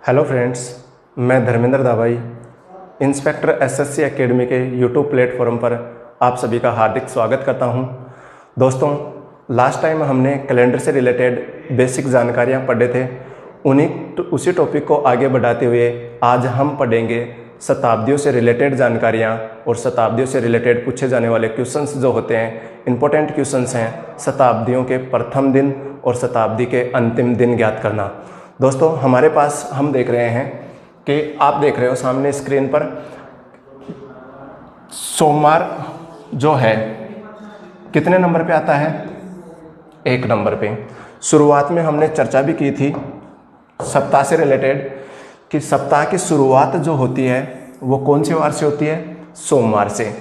Hello friends, मैं Dharmendra दाभाई inspector SSC academy के YouTube platform पर आप सभी का हार्दिक स्वागत करता हूं। दोस्तों, लास्ट टाइम हमने कैलेंडर से रिलेटेड बेसिक जानकारियां पढ़े थे। उसी टॉपिक को आगे बढ़ाते हुए आज हम पढ़ेंगे शताब्दियों से रिलेटेड जानकारियां और शताब्दियों से रिलेटेड पूछे जाने वाले क्वेश्चंस जो होते हैं, इंपॉर्टेंट क्वेश्चंस हैं, शताब्दियों के प्रथम दिन और शताब्दी के अंतिम दिन ज्ञात करना। दोस्तों, हमारे पास हम देख रहे हैं कि आप देख रहे हो सामने स्क्रीन पर सोमवार जो है कितने नंबर पे आता है? 1 नंबर पे। शुरुआत में हमने चर्चा भी की थी सप्ताह से रिलेटेड कि सप्ताह की शुरुआत जो होती है वो कौन से वार से होती है? सोमवार से।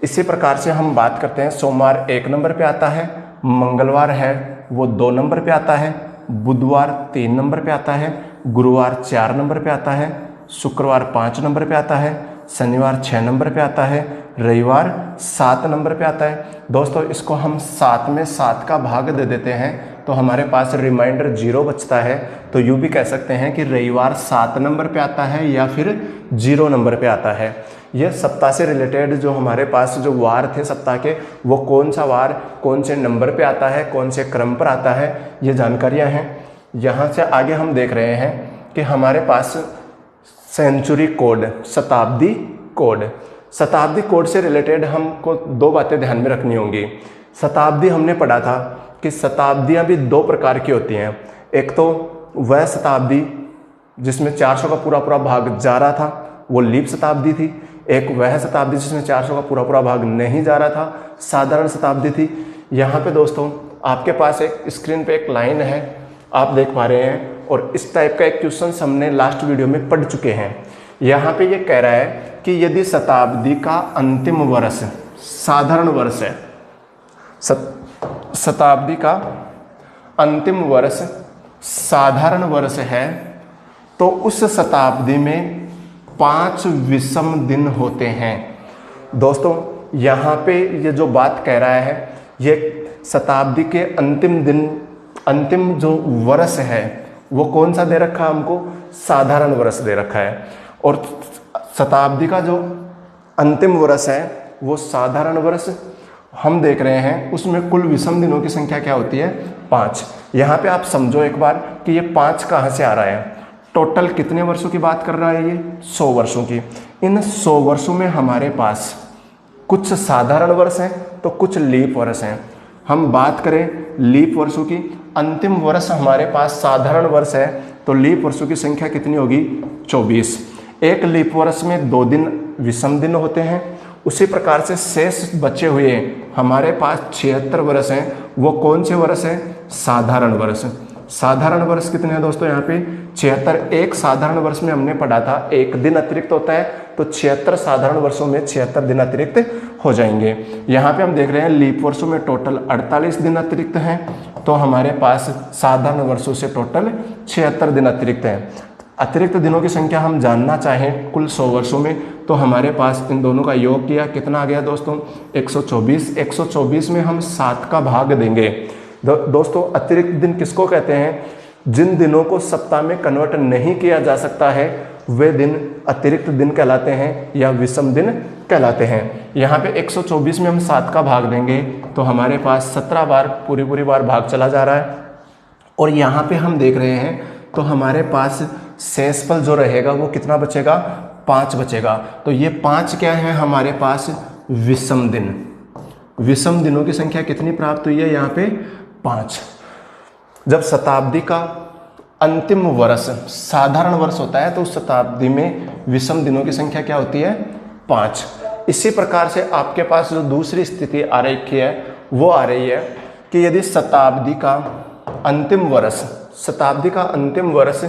इसी प्रकार से हम बात करते हैं, सोमवार 1 नंबर पे आता है, मंगलवार है वो 2 नंबर पे आता है, बुधवार 3 नंबर पे आता है, गुरुवार 4 नंबर पे आता है, शुक्रवार 5 नंबर पे आता है, शनिवार 6 नंबर पे आता है, रविवार 7 नंबर पे आता है। दोस्तों, इसको हम 7 में 7 का भाग दे देते हैं तो हमारे पास रिमाइंडर 0 बचता है। तो यूँ भी कह सकते हैं कि रविवार 7 नंबर पे आता है या फिर 0 नंबर पे आता है। यह सप्ताह से रिलेटेड जो हमारे पास जो वार थे सप्ताह के, वो कौन सा वार कौन से नंबर पे आता है, कौन से क्रम पर आता है, ये जानकारियां हैं। यहाँ से आगे हम देख रहे हैं कि हमारे पास सेंचुरी कोड, शताब्दी कोड, शताब्दी कोड से रिलेटेड हमको 2 बातें ध्यान में रखनी होंगी। शताब्दी हमने पढ़ा था कि शताब्दियाँ भी 2 प्रकार की होती हैं। एक तो वह शताब्दी जिसमें 400 का पूरा भाग जा रहा था, वो लीप शताब्दी थी। एक वह शताब्दी जिसमें 400 का पूरा भाग नहीं जा रहा था, साधारण शताब्दी थी। यहाँ पे दोस्तों आपके पास एक स्क्रीन पे एक लाइन है, आप देख पा रहे हैं, और इस टाइप का एक क्वेश्चन हमने लास्ट वीडियो में पढ़ चुके हैं। यहाँ पे ये कह रहा है कि यदि शताब्दी का अंतिम वर्ष साधारण वर्ष है, शताब्दी का अंतिम वर्ष साधारण वर्ष है, तो उस शताब्दी में 5 विषम दिन होते हैं। दोस्तों, यहाँ पे ये जो बात कह रहा है, ये शताब्दी के अंतिम दिन, अंतिम जो वर्ष है वो कौन सा दे रखा है हमको? साधारण वर्ष दे रखा है। और शताब्दी का जो अंतिम वर्ष है वो साधारण वर्ष हम देख रहे हैं, उसमें कुल विषम दिनों की संख्या क्या होती है? 5। यहाँ पे आप समझो एक बार कि ये 5 कहाँ से आ रहा है। टोटल कितने वर्षों की बात कर रहा है ये? 100 वर्षों की। इन 100 वर्षों में हमारे पास कुछ साधारण वर्ष हैं तो कुछ लीप वर्ष हैं। हम बात करें लीप वर्षों की, अंतिम वर्ष हमारे पास साधारण वर्ष है, तो लीप वर्षों की संख्या कितनी होगी? 24। एक लीप वर्ष में 2 दिन विषम दिन होते हैं। उसी प्रकार से शेष बचे हुए हमारे पास 76 वर्ष हैं। वो कौन से वर्ष हैं? साधारण वर्ष। साधारण वर्ष कितने हैं दोस्तों? यहाँ पे 76। एक साधारण वर्ष में हमने पढ़ा था 1 दिन अतिरिक्त होता है, तो 76 साधारण वर्षों में 76 दिन अतिरिक्त हो जाएंगे। यहाँ पे हम देख रहे हैं लीप वर्षों में टोटल 48 दिन अतिरिक्त हैं, तो हमारे पास साधारण वर्षों से टोटल 76 दिन अतिरिक्त हैं। अतिरिक्त दिनों की संख्या हम जानना चाहें कुल 100 वर्षों में, तो हमारे पास इन दोनों का योग किया कितना आ गया दोस्तों? 124। 124 में हम 7 का भाग देंगे। दोस्तों, अतिरिक्त दिन किसको कहते हैं? जिन दिनों को सप्ताह में कन्वर्ट नहीं किया जा सकता है वे दिन अतिरिक्त दिन कहलाते हैं या विषम दिन कहलाते हैं। यहाँ पे 124 में हम 7 का भाग देंगे तो हमारे पास 17 बार पूरी बार भाग चला जा रहा है। और यहाँ पे हम देख रहे हैं तो हमारे पास शेषफल जो रहेगा वो कितना बचेगा? 5 बचेगा। तो ये 5 क्या है हमारे पास? विषम दिन। विषम दिनों की संख्या कितनी प्राप्त हुई है? यहाँ पे 5। जब शताब्दी का अंतिम वर्ष साधारण वर्ष होता है तो उस शताब्दी में विषम दिनों की संख्या क्या होती है? 5। इसी प्रकार से आपके पास जो दूसरी स्थिति आ रही है वो आ रही है कि यदि शताब्दी का अंतिम वर्ष, शताब्दी का अंतिम वर्ष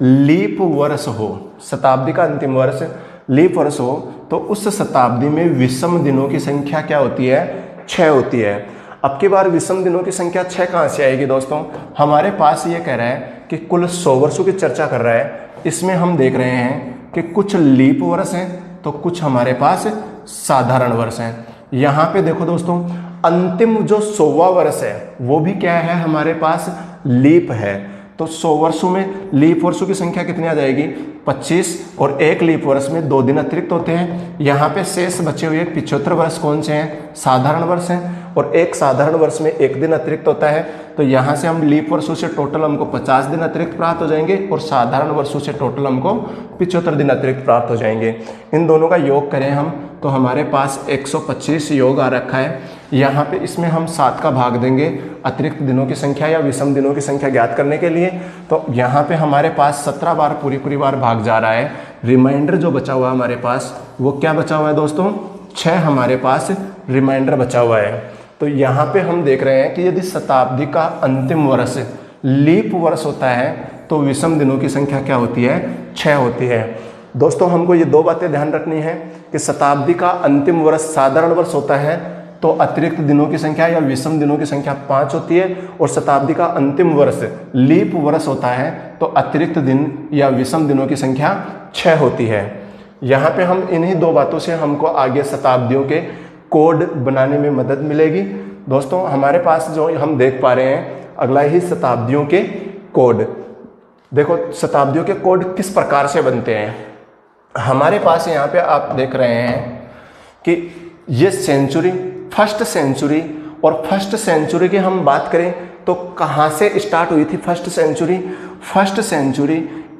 लीप वर्ष हो, शताब्दी का अंतिम वर्ष लीप वर्ष हो, तो उस शताब्दी में विषम दिनों की संख्या क्या होती है? 6 होती है। अब की बार विषम दिनों की संख्या 6 कहाँ से आएगी दोस्तों? हमारे पास ये कह रहा है कि कुल 100 वर्षों की चर्चा कर रहा है। इसमें हम देख रहे हैं कि कुछ लीप वर्ष हैं तो कुछ हमारे पास साधारण वर्ष हैं। यहाँ पे देखो दोस्तों, अंतिम जो 100वां वर्ष है वो भी क्या है? हमारे पास लीप है। तो 100 वर्षों में लीप वर्षों की संख्या कितनी आ जाएगी? 25, और एक लीप वर्ष में 2 दिन अतिरिक्त होते हैं। यहाँ पे शेष बचे हुए 75 वर्ष कौन से हैं? साधारण वर्ष हैं, और एक साधारण वर्ष में 1 दिन अतिरिक्त होता है। तो यहाँ से हम लीप वर्षों से टोटल हमको 50 दिन अतिरिक्त प्राप्त हो जाएंगे, और साधारण वर्षों से टोटल हमको 75 दिन अतिरिक्त प्राप्त हो जाएंगे। इन दोनों का योग करें हम तो हमारे पास 125 योग आ रखा है। यहाँ पे इसमें हम 7 का भाग देंगे अतिरिक्त दिनों की संख्या या विषम दिनों की संख्या ज्ञात करने के लिए। तो यहाँ पे हमारे पास 17 बार पूरी बार भाग जा रहा है। रिमाइंडर जो बचा हुआ है हमारे पास, वो क्या बचा हुआ है दोस्तों? 6 हमारे पास रिमाइंडर बचा हुआ है। तो यहाँ पे हम देख रहे हैं कि यदि शताब्दी का अंतिम वर्ष लीप वर्ष होता है तो विषम दिनों की संख्या क्या होती है? 6 होती है। दोस्तों हमको ये 2 बातें ध्यान रखनी है कि शताब्दी का अंतिम वर्ष साधारण वर्ष होता है तो अतिरिक्त दिनों की संख्या या विषम दिनों की संख्या 5 होती है, और शताब्दी का अंतिम वर्ष लीप वर्ष होता है तो अतिरिक्त दिन या विषम दिनों की संख्या 6 होती है। यहाँ पे हम इन्हीं 2 बातों से हमको आगे शताब्दियों के कोड बनाने में मदद मिलेगी। दोस्तों हमारे पास जो हम देख पा रहे हैं अगला ही शताब्दियों के कोड। देखो शताब्दियों के कोड किस प्रकार से बनते हैं। हमारे पास यहाँ पे आप देख रहे हैं कि ये सेंचुरी, फर्स्ट सेंचुरी, और फर्स्ट सेंचुरी की हम बात करें तो कहाँ से स्टार्ट हुई थी फर्स्ट सेंचुरी? फर्स्ट सेंचुरी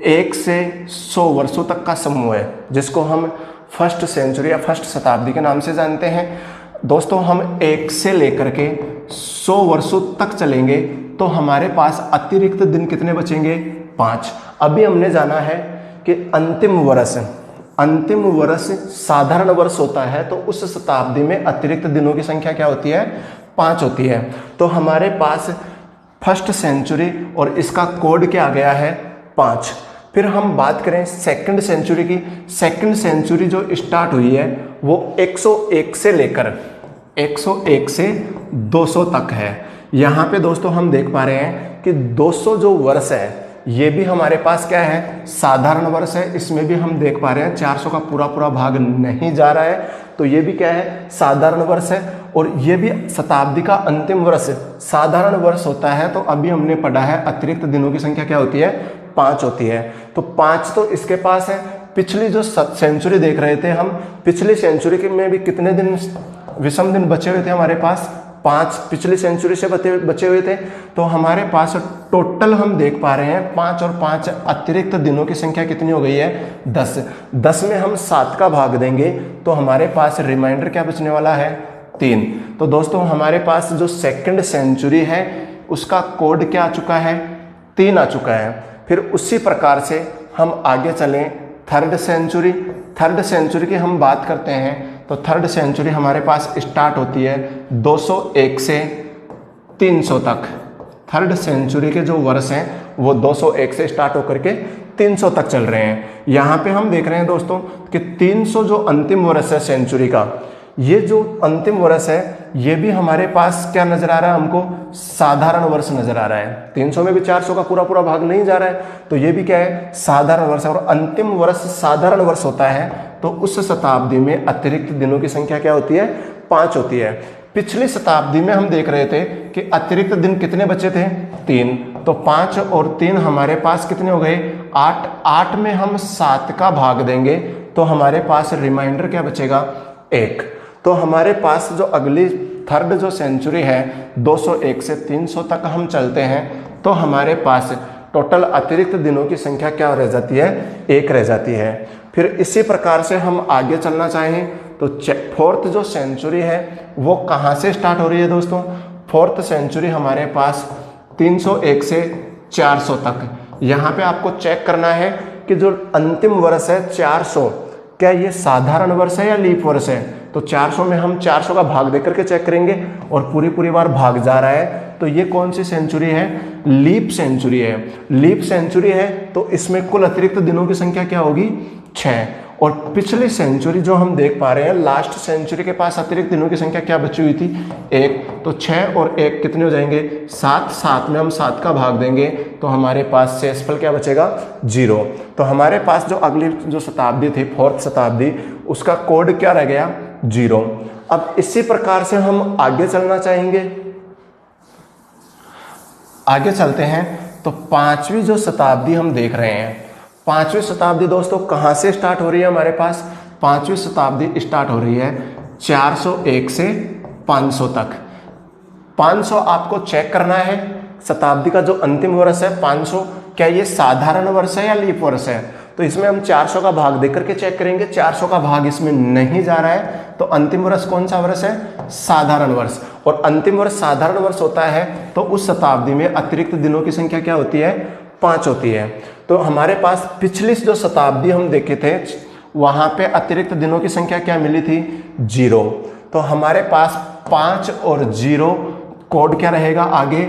1 से 100 वर्षों तक का समूह है, जिसको हम फर्स्ट सेंचुरी या फर्स्ट शताब्दी के नाम से जानते हैं। दोस्तों हम 1 से लेकर के 100 वर्षों तक चलेंगे तो हमारे पास अतिरिक्त दिन कितने बचेंगे? 5। अभी हमने जाना है कि अंतिम वर्ष साधारण वर्ष होता है तो उस शताब्दी में अतिरिक्त दिनों की संख्या क्या होती है? 5 होती है। तो हमारे पास फर्स्ट सेंचुरी और इसका कोड क्या आ गया है? 5। फिर हम बात करें सेकंड सेंचुरी की। सेकंड सेंचुरी जो स्टार्ट हुई है वो 101 से लेकर 101 से 200 तक है। यहाँ पे दोस्तों हम देख पा रहे हैं कि 200 जो वर्ष है ये भी हमारे पास क्या है? साधारण वर्ष है। इसमें भी हम देख पा रहे हैं 400 का पूरा भाग नहीं जा रहा है, तो ये भी क्या है? साधारण वर्ष है। और ये भी शताब्दी का अंतिम वर्ष साधारण वर्ष होता है। तो अभी हमने पढ़ा है अतिरिक्त दिनों की संख्या क्या होती है? 5 होती है। तो 5 तो इसके पास है। पिछली जो सेंचुरी देख रहे थे हम, पिछली सेंचुरी के में भी कितने दिन विषम दिन बचे हुए थे हमारे पास? 5 पिछली सेंचुरी से बचे हुए थे। तो हमारे पास टोटल हम देख पा रहे हैं 5 और 5 अतिरिक्त दिनों की संख्या कितनी हो गई है? 10। 10 में हम 7 का भाग देंगे तो हमारे पास रिमाइंडर क्या बचने वाला है? 3। तो दोस्तों हमारे पास जो सेकंड सेंचुरी है उसका कोड क्या आ चुका है? 3 आ चुका है। फिर उसी प्रकार से हम आगे चलें थर्ड सेंचुरी। थर्ड सेंचुरी की हम बात करते हैं तो थर्ड सेंचुरी हमारे पास स्टार्ट होती है 201 से 300 तक। थर्ड सेंचुरी के जो वर्ष हैं वो 201 से स्टार्ट होकर के 300 तक चल रहे हैं। यहाँ पे हम देख रहे हैं दोस्तों कि 300 जो अंतिम वर्ष है सेंचुरी का, ये जो अंतिम वर्ष है ये भी हमारे पास क्या नजर आ रहा है? हमको साधारण वर्ष नजर आ रहा है। 300 में भी 400 का पूरा भाग नहीं जा रहा है, तो ये भी क्या है? साधारण वर्ष है। और अंतिम वर्ष साधारण वर्ष होता है तो उस शताब्दी में अतिरिक्त दिनों की संख्या क्या होती है? 5 होती है। पिछली शताब्दी में हम देख रहे थे कि अतिरिक्त दिन कितने बचे थे? 3। तो 5 और 3 हमारे पास कितने हो गए? 8। 8 में हम 7 का भाग देंगे तो हमारे पास रिमाइंडर क्या बचेगा? 1। तो हमारे पास जो अगली थर्ड जो सेंचुरी है 201 से 300 तक हम चलते हैं तो हमारे पास टोटल अतिरिक्त दिनों की संख्या क्या रह जाती है? 1 रह जाती है। फिर इसी प्रकार से हम आगे चलना चाहें तो फोर्थ जो सेंचुरी है वो कहाँ से स्टार्ट हो रही है दोस्तों? फोर्थ सेंचुरी हमारे पास 301 से 400 तक। यहाँ पे आपको चेक करना है कि जो अंतिम वर्ष है 400, क्या ये साधारण वर्ष है या लीप वर्ष है? तो 400 में हम 400 का भाग देकर के चेक करेंगे और पूरी बार भाग जा रहा है तो ये कौन सी सेंचुरी है? लीप सेंचुरी है। लीप सेंचुरी है तो इसमें कुल अतिरिक्त दिनों की संख्या क्या होगी? 6। और पिछली सेंचुरी जो हम देख पा रहे हैं लास्ट सेंचुरी के पास अतिरिक्त दिनों की संख्या क्या बची हुई थी? 1। तो 6 और 1 कितने हो जाएंगे? 7। 7 में हम 7 का भाग देंगे तो हमारे पास शेषफल क्या बचेगा? 0। तो हमारे पास जो अगली जो शताब्दी थी फोर्थ शताब्दी, उसका कोड क्या रह गया? 0। अब इसी प्रकार से हम आगे चलना चाहेंगे। आगे चलते हैं तो पांचवी जो शताब्दी हम देख रहे हैं, पांचवी शताब्दी दोस्तों कहाँ से स्टार्ट हो रही है हमारे पास? पांचवी शताब्दी स्टार्ट हो रही है 401 से 500 तक। 500 आपको चेक करना है, शताब्दी का जो अंतिम वर्ष है 500, क्या ये साधारण वर्ष है या लीप वर्ष है? तो इसमें हम 400 का भाग देकर के चेक करेंगे, 400 का भाग इसमें नहीं जा रहा है, तो अंतिम वर्ष कौन सा वर्ष है? साधारण वर्ष। और अंतिम वर्ष साधारण वर्ष होता है तो उस शताब्दी में अतिरिक्त दिनों की संख्या क्या होती है? 5 होती है। तो हमारे पास पिछली जो शताब्दी हम देखे थे वहां पे अतिरिक्त दिनों की संख्या क्या मिली थी? 0। तो हमारे पास 5 और 0 कोड क्या रहेगा? आगे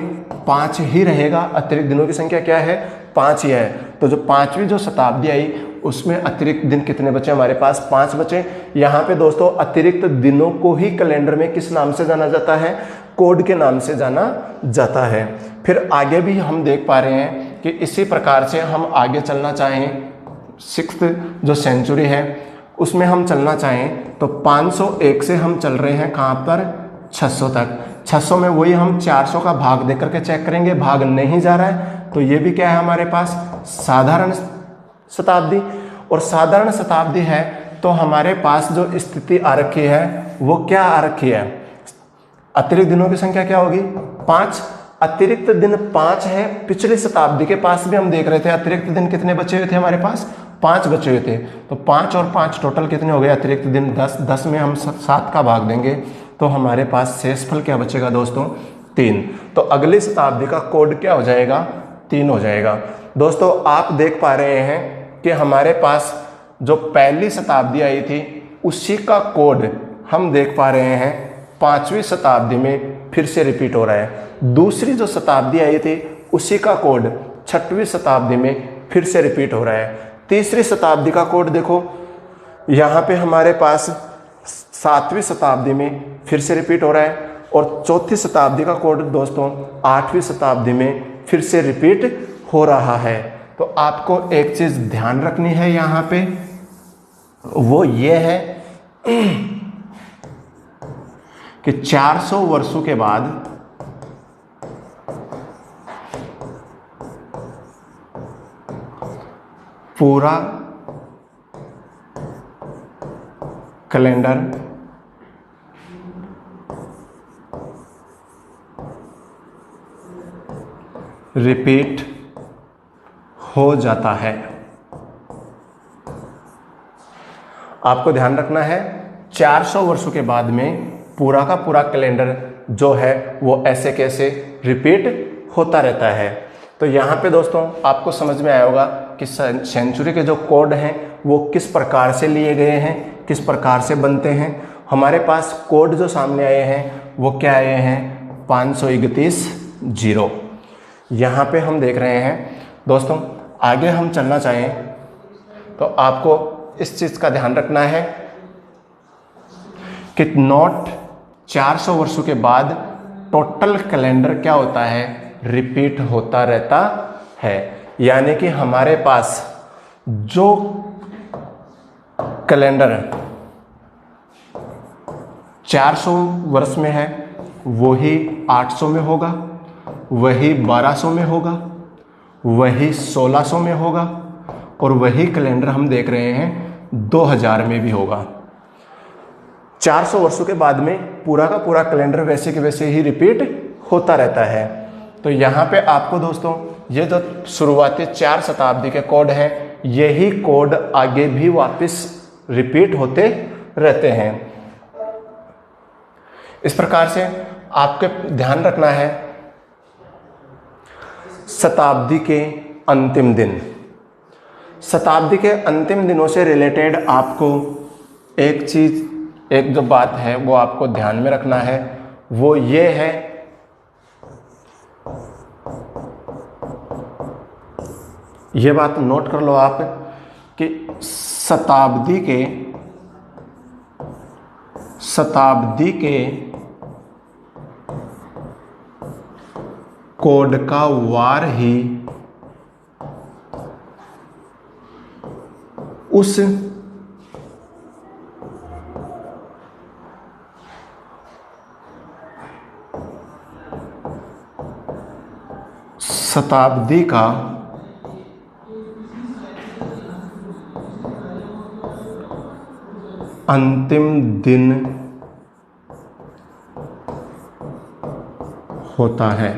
5 ही रहेगा। अतिरिक्त दिनों की संख्या क्या है? 5 ही है। तो जो पांचवी जो शताब्दी आई उसमें अतिरिक्त दिन कितने बचे हमारे पास? 5 बचे। यहाँ पे दोस्तों अतिरिक्त दिनों को ही कैलेंडर में किस नाम से जाना जाता है? कोड के नाम से जाना जाता है। फिर आगे भी हम देख पा रहे हैं कि इसी प्रकार से हम आगे चलना चाहें, 6th जो सेंचुरी है उसमें हम चलना चाहें तो 501 से हम चल रहे हैं कहाँ पर? 600 तक। 600 में वही हम 400 का भाग देकर के चेक करेंगे, भाग नहीं जा रहा है तो ये भी क्या है हमारे पास? साधारण शताब्दी। और साधारण शताब्दी है तो हमारे पास जो स्थिति आ रखी है वो क्या आ रखी है? अतिरिक्त दिनों की संख्या क्या होगी? 5। अतिरिक्त दिन 5 है। पिछली शताब्दी के पास भी हम देख रहे थे अतिरिक्त दिन कितने बचे हुए थे हमारे पास? 5 बचे हुए थे। तो 5 और 5 टोटल कितने हो गए अतिरिक्त दिन? 10। 10 में हम 7 का भाग देंगे तो हमारे पास शेषफल क्या बचेगा दोस्तों? 3। तो अगली शताब्दी का कोड क्या हो जाएगा? 3 हो जाएगा। दोस्तों आप देख पा रहे हैं कि हमारे पास जो पहली शताब्दी आई थी उसी का कोड हम देख पा रहे हैं पांचवी शताब्दी में फिर से रिपीट हो रहा है। दूसरी जो शताब्दी आई थी उसी का कोड छठवीं शताब्दी में फिर से रिपीट हो रहा है। तीसरी शताब्दी का कोड देखो, यहाँ पे हमारे पास 7वीं शताब्दी में फिर से रिपीट हो रहा है और चौथी शताब्दी का कोड दोस्तों 8वीं शताब्दी में फिर से रिपीट हो रहा है। तो आपको एक चीज ध्यान रखनी है यहाँ पे, वो ये है कि 400 वर्षों के बाद पूरा कैलेंडर रिपीट हो जाता है। आपको ध्यान रखना है 400 वर्षों के बाद में पूरा का पूरा कैलेंडर जो है वो ऐसे कैसे रिपीट होता रहता है। तो यहाँ पे दोस्तों आपको समझ में आया होगा कि सेंचुरी के जो कोड हैं वो किस प्रकार से लिए गए हैं, किस प्रकार से बनते हैं। हमारे पास कोड जो सामने आए हैं वो क्या आए हैं? 531 0। यहाँ पे हम देख रहे हैं दोस्तों। आगे हम चलना चाहें तो आपको इस चीज़ का ध्यान रखना है कि नोट 400 वर्षों के बाद टोटल कैलेंडर क्या होता है? रिपीट होता रहता है। यानी कि हमारे पास जो कैलेंडर 400 वर्ष में है वही 800 में होगा, वही 1200 में होगा, वही 1600 में होगा और वही कैलेंडर हम देख रहे हैं 2000 में भी होगा। 400 वर्षों के बाद में पूरा का पूरा कैलेंडर वैसे के वैसे ही रिपीट होता रहता है। तो यहाँ पे आपको दोस्तों ये जो शुरुआती 4 शताब्दी के कोड हैं यही कोड आगे भी वापस रिपीट होते रहते हैं। इस प्रकार से आपके ध्यान रखना है शताब्दी के अंतिम दिन। शताब्दी के अंतिम दिनों से रिलेटेड आपको एक जो बात है वो आपको ध्यान में रखना है, वो ये है ये बात नोट कर लो आप कि शताब्दी के कोड का वार ही उस शताब्दी का अंतिम दिन होता है।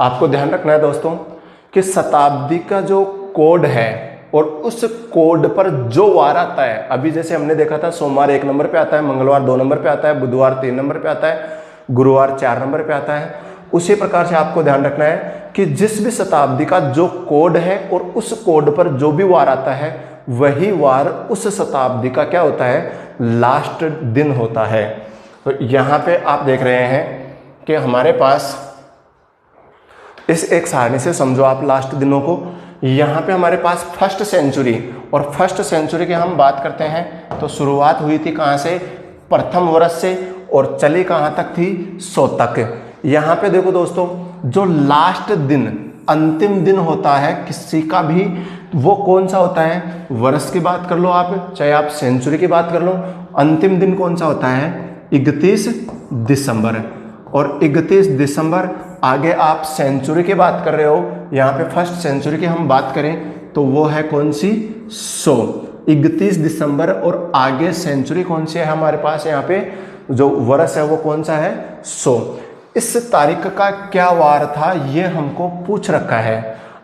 आपको ध्यान रखना है दोस्तों कि शताब्दी का जो कोड है और उस कोड पर जो वार आता है, अभी जैसे हमने देखा था सोमवार 1 नंबर पे आता है, मंगलवार 2 नंबर पे आता है, बुधवार 3 नंबर पे आता है, गुरुवार 4 नंबर पे आता है, उसी प्रकार से आपको ध्यान रखना है कि जिस भी शताब्दी का जो कोड है और उस कोड पर जो भी वार आता है वही वार उस शताब्दी का क्या होता है, लास्ट दिन होता है। तो यहाँ पे आप देख रहे हैं कि हमारे पास इस एक सारणी से समझो आप लास्ट दिनों को। यहाँ पे हमारे पास फर्स्ट सेंचुरी, और फर्स्ट सेंचुरी की हम बात करते हैं तो शुरुआत हुई थी कहाँ से, प्रथम वर्ष से, और चली कहाँ तक थी, 100 तक। यहाँ पे देखो दोस्तों, जो लास्ट दिन अंतिम दिन होता है किसी का भी, वो कौन सा होता है, वर्ष की बात कर लो आप, चाहे आप सेंचुरी की बात कर लो, अंतिम दिन कौन सा होता है, 31 दिसंबर। और 31 दिसंबर, आगे आप सेंचुरी की बात कर रहे हो, यहाँ पे फर्स्ट सेंचुरी की हम बात करें तो वो है कौन सी, 100, 31 दिसंबर, और आगे सेंचुरी कौन सी है हमारे पास, यहाँ पे जो वर्ष है वो कौन सा है, 100। इस तारीख का क्या वार था ये हमको पूछ रखा है,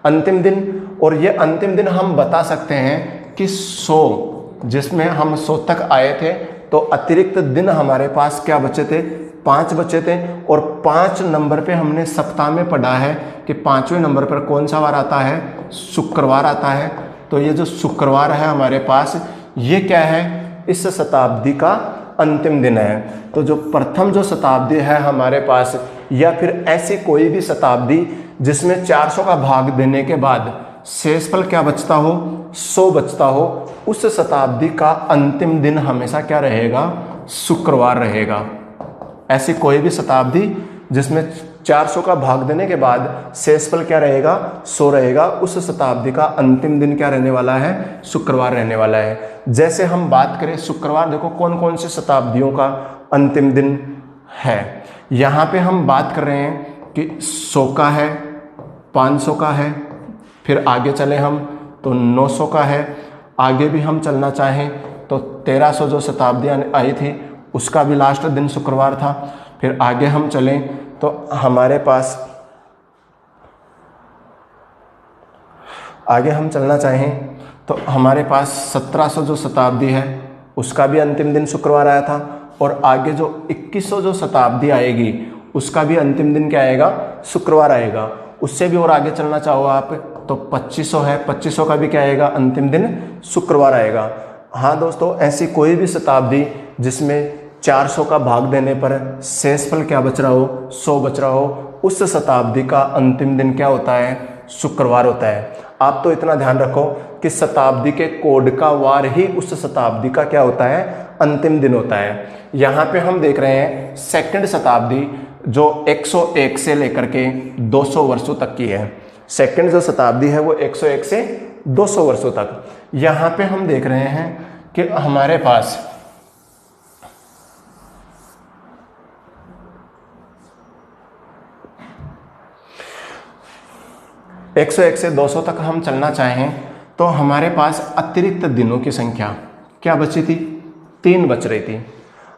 अंतिम दिन। और ये अंतिम दिन हम बता सकते हैं कि 100, जिसमें हम 100 तक आए थे तो अतिरिक्त दिन हमारे पास क्या बचे थे, 5 बचे थे। और 5 नंबर पे हमने सप्ताह में पढ़ा है कि 5वें नंबर पर कौन सा वार आता है, शुक्रवार आता है। तो ये जो शुक्रवार है हमारे पास, ये क्या है, इस शताब्दी का अंतिम दिन है। तो जो प्रथम जो शताब्दी है हमारे पास, या फिर ऐसी कोई भी शताब्दी जिसमें 400 का भाग देने के बाद शेषफल क्या बचता हो, 100 बचता हो, उस शताब्दी का अंतिम दिन हमेशा क्या रहेगा, शुक्रवार रहेगा। ऐसी कोई भी शताब्दी जिसमें 400 का भाग देने के बाद शेषफल क्या रहेगा, 100 रहेगा, उस शताब्दी का अंतिम दिन क्या रहने वाला है, शुक्रवार रहने वाला है। जैसे हम बात करें शुक्रवार, देखो कौन कौन सी शताब्दियों का अंतिम दिन है। यहाँ पे हम बात कर रहे हैं कि 100 का है, 500 का है, फिर आगे चले हम तो 900 का है, आगे भी हम चलना चाहें तो 1300 जो शताब्दी आई थी उसका भी लास्ट दिन शुक्रवार था। फिर आगे हम चलें तो हमारे पास, आगे हम चलना चाहें तो हमारे पास 1700 जो शताब्दी है उसका भी अंतिम दिन शुक्रवार आया था। और आगे जो 2100 जो शताब्दी आएगी उसका भी अंतिम दिन क्या आएगा, शुक्रवार आएगा। उससे भी और आगे चलना चाहो आप तो 2500 है, 2500 का भी क्या आएगा, अंतिम दिन शुक्रवार आएगा। हाँ दोस्तों, ऐसी कोई भी शताब्दी जिसमें 400 का भाग देने पर शेषफल क्या बच रहा हो, 100 बच रहा हो, उस शताब्दी का अंतिम दिन क्या होता है, शुक्रवार होता है। आप तो इतना ध्यान रखो कि शताब्दी के कोड का वार ही उस शताब्दी का क्या होता है, अंतिम दिन होता है। यहाँ पे हम देख रहे हैं सेकंड शताब्दी जो 101 से लेकर के 200 वर्षों तक की है। सेकंड जो शताब्दी है वो 101 से 200 वर्षों तक। यहाँ पे हम देख रहे हैं कि हमारे पास एक 101 से 200 तक हम चलना चाहें तो हमारे पास अतिरिक्त दिनों की संख्या क्या बची थी, 3 बच रही थी।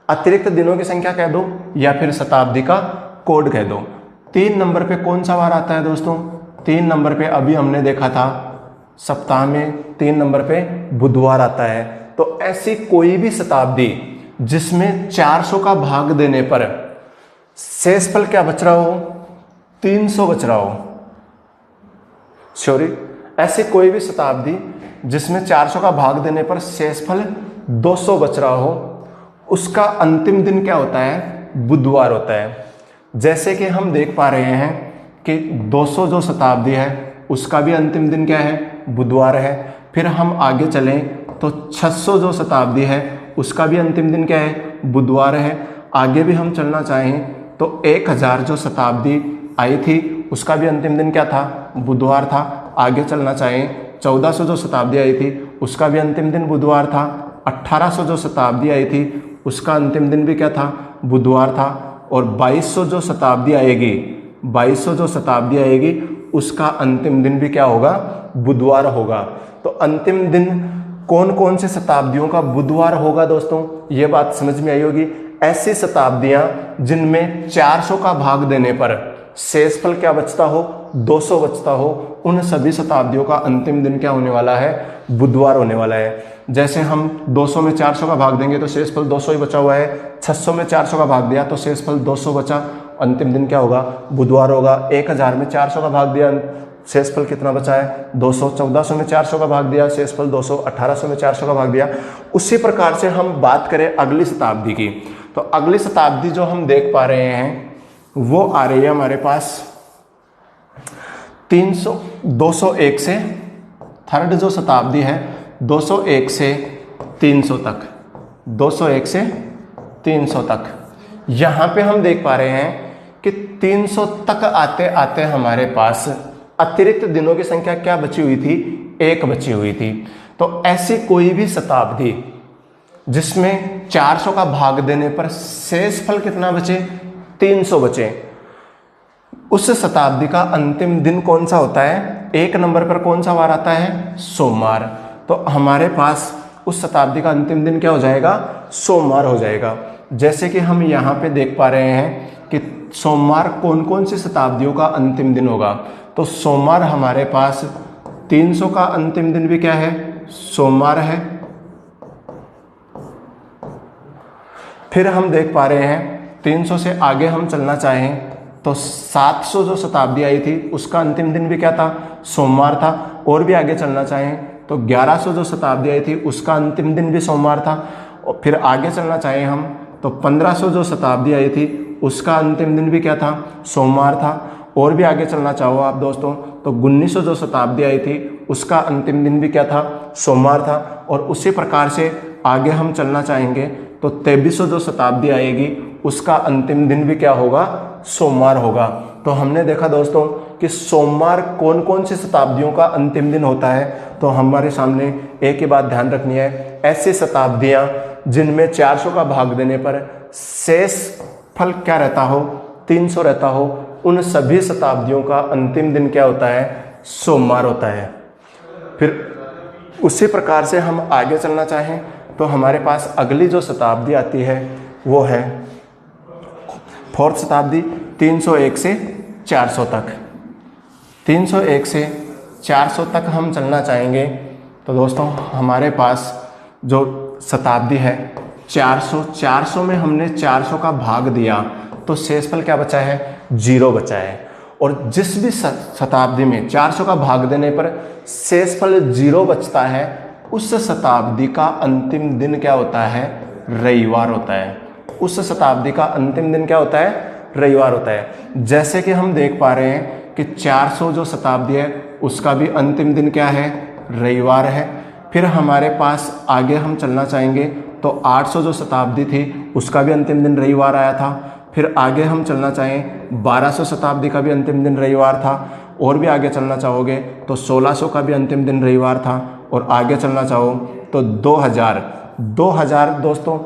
अतिरिक्त दिनों की संख्या कह दो या फिर शताब्दी का कोड कह दो। 3 नंबर पे कौन सा वार आता है दोस्तों, 3 नंबर पे अभी हमने देखा था सप्ताह में 3 नंबर पे बुधवार आता है। तो ऐसी कोई भी शताब्दी जिसमें 400 का भाग देने पर शेषफल क्या बच रहा हो, 300 बच रहा हो, सॉरी, ऐसी कोई भी शताब्दी जिसमें 400 का भाग देने पर शेषफल 200 बच रहा हो, उसका अंतिम दिन क्या होता है, बुधवार होता है। जैसे कि हम देख पा रहे हैं कि 200 जो शताब्दी है उसका भी अंतिम दिन क्या है, बुधवार है। फिर हम आगे चलें तो 600 जो शताब्दी है उसका भी अंतिम दिन क्या है, बुधवार है। आगे भी हम चलना चाहें तो 1000 जो शताब्दी आई थी उसका भी अंतिम दिन क्या था, बुधवार था। आगे चलना चाहें 1400 जो शताब्दी आई थी उसका भी अंतिम दिन बुधवार था। 1800 जो शताब्दी आई थी उसका अंतिम दिन भी क्या था, बुधवार था। और 2200 जो शताब्दी आएगी 2200 जो शताब्दी आएगी उसका अंतिम दिन भी क्या होगा, बुधवार होगा। तो अंतिम दिन कौन कौन से शताब्दियों का बुधवार होगा दोस्तों, ये बात समझ में आई होगी। ऐसी शताब्दियां जिनमें 400 का भाग देने पर शेषफल क्या बचता हो, 200 बचता हो, उन सभी शताब्दियों का अंतिम दिन क्या होने वाला है, बुधवार होने वाला है। जैसे हम 200 में 400 का भाग देंगे तो शेषफल 200 ही बचा हुआ है। 600 में 400 का भाग दिया तो शेषफल 200 बचा, अंतिम दिन क्या होगा, बुधवार होगा। 1000 में 400 का भाग दिया, शेषफल कितना बचा है, 200। 1400 में 400 का भाग दिया, शेषफल 200। 1800 में 400 का भाग दिया। उसी प्रकार से हम बात करें अगली शताब्दी की, तो अगली शताब्दी जो हम देख पा रहे हैं वो आ रही है हमारे पास 201 से, थर्ड जो शताब्दी है 201 से 300 तक, 201 से 300 तक। यहाँ पे हम देख पा रहे हैं कि 300 तक आते आते हमारे पास अतिरिक्त दिनों की संख्या क्या बची हुई थी, 1 बची हुई थी। तो ऐसी कोई भी शताब्दी जिसमें 400 का भाग देने पर शेषफल कितना बचे, 300 बचे, उस शताब्दी का अंतिम दिन कौन सा होता है, 1 नंबर पर कौन सा वार आता है, सोमवार। तो हमारे पास उस शताब्दी का अंतिम दिन क्या हो जाएगा, सोमवार हो जाएगा। जैसे कि हम यहाँ पे देख पा रहे हैं कि सोमवार कौन कौन सी शताब्दियों का अंतिम दिन होगा। तो सोमवार हमारे पास 300 का अंतिम दिन भी क्या है, सोमवार है। फिर हम देख पा रहे हैं 300 से आगे हम चलना चाहें तो 700 जो शताब्दी आई थी उसका अंतिम दिन भी क्या था, सोमवार था। और भी आगे चलना चाहें तो 1100 जो शताब्दी आई थी उसका अंतिम दिन भी सोमवार था। और फिर आगे चलना चाहें हम तो 1500 जो शताब्दी आई थी उसका अंतिम दिन भी क्या था, सोमवार था। और भी आगे चलना चाहो आप दोस्तों तो 1900 जो शताब्दी आई थी उसका अंतिम दिन भी क्या था, सोमवार था। और उसी प्रकार से आगे हम चलना चाहेंगे तो 2300 जो शताब्दी आएगी उसका अंतिम दिन भी क्या होगा, सोमवार होगा। तो हमने देखा दोस्तों कि सोमवार कौन कौन सी शताब्दियों का अंतिम दिन होता है। तो हमारे सामने एक ही बात ध्यान रखनी है, ऐसी शताब्दियां जिनमें 400 का भाग देने पर शेष फल क्या रहता हो, 300 रहता हो, उन सभी शताब्दियों का अंतिम दिन क्या होता है, सोमवार होता है। फिर उसी प्रकार से हम आगे चलना चाहें तो हमारे पास अगली जो शताब्दी आती है वो है 4th शताब्दी, 301 से 400 तक। 301 से 400 तक हम चलना चाहेंगे तो दोस्तों हमारे पास जो शताब्दी है 400 में हमने 400 का भाग दिया तो शेषफल क्या बचा है, 0 बचा है। और जिस भी शताब्दी में 400 का भाग देने पर शेषफल 0 बचता है उस शताब्दी का अंतिम दिन क्या होता है, रविवार होता है। उस शताब्दी का अंतिम दिन क्या होता है, रविवार होता है। जैसे कि हम देख पा रहे हैं कि 400 जो शताब्दी है उसका भी अंतिम दिन क्या है, रविवार है। फिर हमारे पास आगे हम चलना चाहेंगे तो 800 जो शताब्दी थी उसका भी अंतिम दिन रविवार आया था। फिर आगे हम चलना चाहें 1200 शताब्दी का भी अंतिम दिन रविवार था। और भी आगे चलना चाहोगे तो 1600 का भी अंतिम दिन रविवार था। और आगे चलना चाहो तो 2000 दोस्तों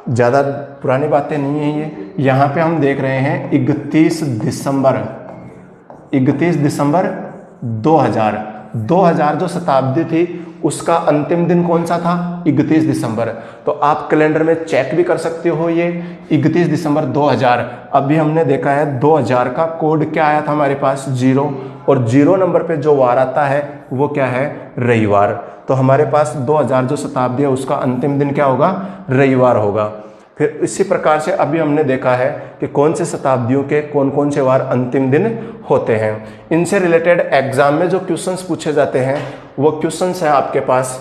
ज़्यादा पुरानी बातें नहीं है ये। यहाँ पे हम देख रहे हैं 31 दिसंबर 2000 जो शताब्दी थी उसका अंतिम दिन कौन सा था, 31 दिसंबर। तो आप कैलेंडर में चेक भी कर सकते हो ये 31 दिसंबर 2000। अभी हमने देखा है 2000 का कोड क्या आया था हमारे पास, 0। और 0 नंबर पे जो वार आता है वो क्या है, रविवार। तो हमारे पास 2000 जो शताब्दी है उसका अंतिम दिन क्या होगा, रविवार होगा। फिर इसी प्रकार से अभी हमने देखा है कि कौन से शताब्दियों के कौन कौन से वार अंतिम दिन होते हैं। इनसे रिलेटेड एग्जाम में जो क्वेश्चंस पूछे जाते हैं वो क्वेश्चंस है आपके पास,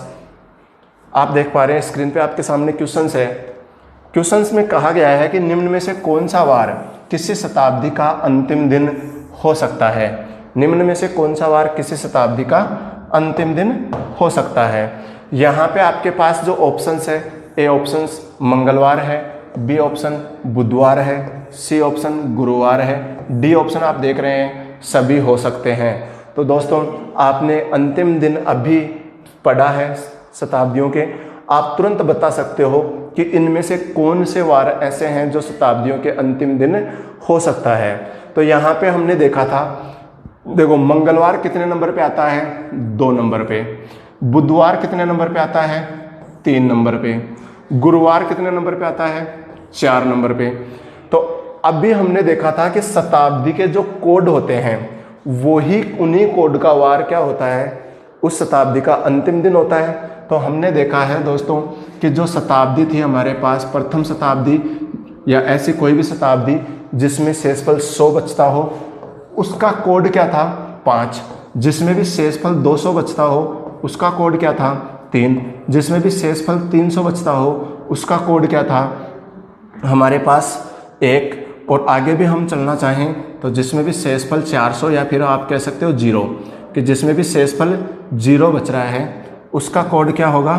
आप देख पा रहे हैं स्क्रीन पे आपके सामने क्वेश्चंस है। क्वेश्चंस में कहा गया है कि निम्न में से कौन सा वार किसी शताब्दी का अंतिम दिन हो सकता है। निम्न में से कौन सा वार किसी शताब्दी का अंतिम दिन हो सकता है। यहाँ पे आपके पास जो ऑप्शंस है, ए ऑप्शन मंगलवार है, बी ऑप्शन बुधवार है, सी ऑप्शन गुरुवार है, डी ऑप्शन आप देख रहे हैं सभी हो सकते हैं। तो दोस्तों आपने अंतिम दिन अभी पढ़ा है शताब्दियों के, आप तुरंत बता सकते हो कि इनमें से कौन से वार ऐसे हैं जो शताब्दियों के अंतिम दिन हो सकता है। तो यहाँ पे हमने देखा था, देखो मंगलवार कितने नंबर पे आता है, 2 नंबर पे। बुधवार कितने नंबर पे आता है, 3 नंबर पे। गुरुवार कितने नंबर पे आता है, 4 नंबर पे। तो अभी हमने देखा था कि शताब्दी के जो कोड होते हैं वो ही उन्हीं कोड का वार क्या होता है, उस शताब्दी का अंतिम दिन होता है। तो हमने देखा है दोस्तों कि जो शताब्दी थी हमारे पास, प्रथम शताब्दी या ऐसी कोई भी शताब्दी जिसमें शेषफल 100 बचता हो, उसका कोड क्या था, 5। जिसमें भी शेषफल 200 बचता हो उसका कोड क्या था, 3। जिसमें भी शेषफल 300 बचता हो उसका कोड क्या था हमारे पास, 1। और आगे भी हम चलना चाहें तो जिसमें भी शेषफल 400 या फिर आप कह सकते हो 0, कि जिसमें भी शेषफल 0 बच रहा है उसका कोड क्या होगा,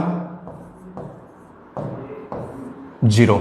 0।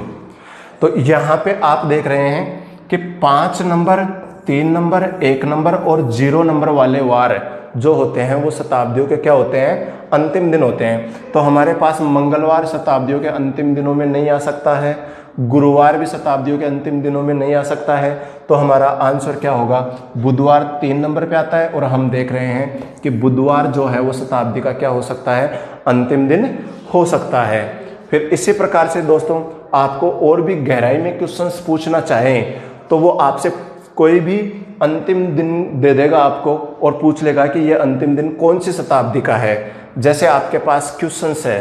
तो यहाँ पे आप देख रहे हैं कि 5 नंबर, 3 नंबर, 1 नंबर और 0 नंबर वाले वार जो होते हैं वो शताब्दियों के क्या होते हैं, अंतिम दिन होते हैं। तो हमारे पास मंगलवार शताब्दियों के अंतिम दिनों में नहीं आ सकता है, गुरुवार भी शताब्दियों के अंतिम दिनों में नहीं आ सकता है। तो हमारा आंसर क्या होगा, बुधवार 3 नंबर पे आता है। और हम देख रहे हैं कि बुधवार जो है वो शताब्दी का क्या हो सकता है, अंतिम दिन हो सकता है। फिर इसी प्रकार से दोस्तों आपको और भी गहराई में क्वेश्चंस पूछना चाहें तो वो आपसे कोई भी अंतिम दिन दे देगा आपको और पूछ लेगा कि ये अंतिम दिन कौन सी शताब्दी का है। जैसे आपके पास क्वेश्चंस है,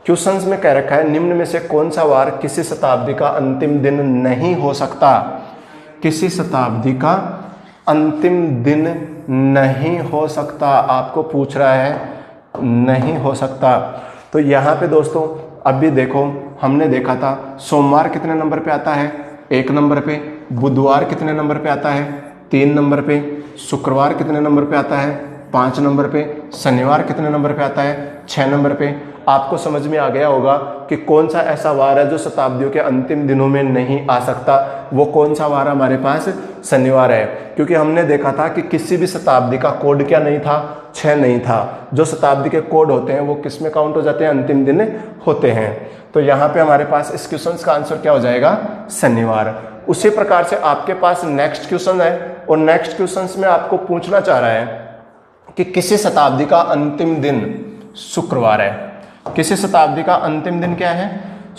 क्वेश्चंस में कह रखा है निम्न में से कौन सा वार किसी शताब्दी का अंतिम दिन नहीं हो सकता, किसी शताब्दी का अंतिम दिन नहीं हो सकता, आपको पूछ रहा है नहीं हो सकता। तो यहाँ पे दोस्तों अभी देखो हमने देखा था सोमवार कितने नंबर पे आता है, 1 नंबर पे। बुधवार कितने नंबर पे आता है, 3 नंबर पे। शुक्रवार कितने नंबर पे आता है, 5 नंबर पे। शनिवार कितने नंबर पे आता है, 6 नंबर पे। आपको समझ में आ गया होगा कि कौन सा ऐसा वार है जो शताब्दियों के अंतिम दिनों में नहीं आ सकता। वो कौन सा वार हमारे पास, शनिवार है। क्योंकि हमने देखा था कि किसी भी शताब्दी का कोड क्या नहीं था, 6 नहीं था। जो शताब्दी के कोड होते हैं वो किस में काउंट हो जाते हैं, अंतिम दिन होते हैं। तो यहाँ पे हमारे पास इस क्वेश्चन का आंसर क्या हो जाएगा, शनिवार। उसी प्रकार से आपके पास नेक्स्ट क्वेश्चन है और नेक्स्ट क्वेश्चन में आपको पूछना चाह रहा है कि किसी शताब्दी का अंतिम दिन शुक्रवार है। किसी शताब्दी का अंतिम दिन क्या है,